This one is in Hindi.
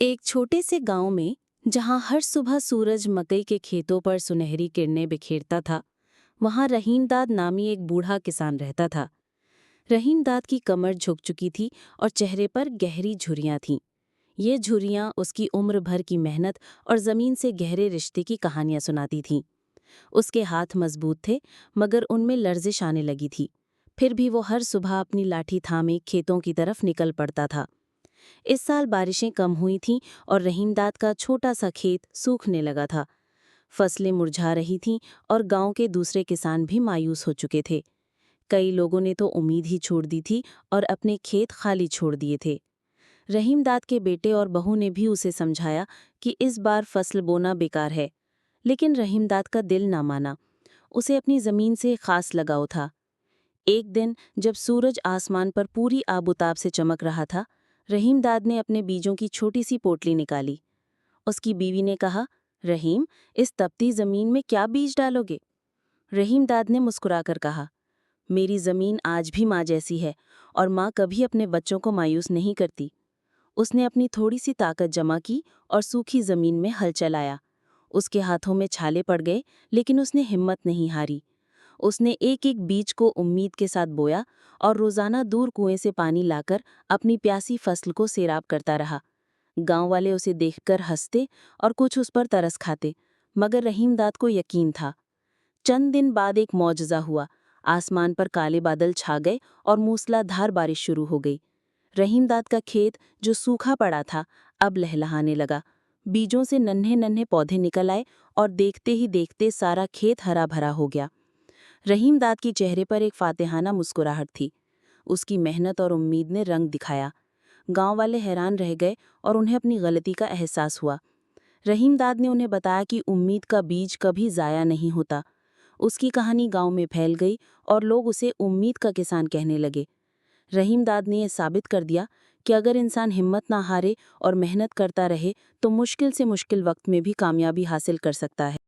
एक छोटे से गांव में जहां हर सुबह सूरज मकई के खेतों पर सुनहरी किरणें बिखेरता था, वहां रहीमदाद नामी एक बूढ़ा किसान रहता था। रहीमदाद की कमर झुक चुकी थी और चेहरे पर गहरी झुर्रियां थीं। ये झुर्रियां उसकी उम्र भर की मेहनत और जमीन से गहरे रिश्ते की कहानियां सुनाती थीं। उसके हाथ मजबूत थे, मगर उनमें लर्जिश आने लगी थी। फिर भी वो हर सुबह अपनी लाठी थामे खेतों की तरफ निकल पड़ता था। इस साल बारिशें कम हुई थीं और रहीमदाद का छोटा सा खेत सूखने लगा था। फसलें मुरझा रही थीं और गांव के दूसरे किसान भी मायूस हो चुके थे। कई लोगों ने तो उम्मीद ही छोड़ दी थी और अपने खेत खाली छोड़ दिए थे। रहीमदाद के बेटे और बहू ने भी उसे समझाया कि इस बार फसल बोना बेकार है, लेकिन रहीमदाद का दिल ना माना। उसे अपनी जमीन से खास लगाव था। एक दिन जब सूरज आसमान पर पूरी आबुताब से चमक रहा था, रहीमदाद ने अपने बीजों की छोटी सी पोटली निकाली। उसकी बीवी ने कहा, रहीम, इस तपती जमीन में क्या बीज डालोगे? रहीमदाद ने मुस्कुराकर कहा, मेरी जमीन आज भी माँ जैसी है और माँ कभी अपने बच्चों को मायूस नहीं करती। उसने अपनी थोड़ी सी ताकत जमा की और सूखी जमीन में हल चलाया। उसके हाथों में छाले पड़ गए, लेकिन उसने हिम्मत नहीं हारी। उसने एक एक बीज को उम्मीद के साथ बोया और रोजाना दूर कुएं से पानी लाकर अपनी प्यासी फसल को सैराब करता रहा। गांव वाले उसे देखकर हंसते और कुछ उस पर तरस खाते, मगर रहीमदाद को यकीन था। चंद दिन बाद एक मौजज़ा हुआ। आसमान पर काले बादल छा गए और मूसलाधार बारिश शुरू हो गई। रहीमदाद का खेत, जो सूखा पड़ा था, अब लहलहाने लगा। बीजों से नन्हे नन्हे पौधे निकल आए और देखते ही देखते सारा खेत हरा भरा हो गया। रहीमदाद के चेहरे पर एक फातिहाना मुस्कुराहट थी। उसकी मेहनत और उम्मीद ने रंग दिखाया। गांव वाले हैरान रह गए और उन्हें अपनी गलती का एहसास हुआ। रहीमदाद ने उन्हें बताया कि उम्मीद का बीज कभी ज़ाया नहीं होता। उसकी कहानी गांव में फैल गई और लोग उसे उम्मीद का किसान कहने लगे। रहीमदाद ने यह साबित कर दिया कि अगर इंसान हिम्मत ना हारे और मेहनत करता रहे तो मुश्किल से मुश्किल वक्त में भी कामयाबी हासिल कर सकता है।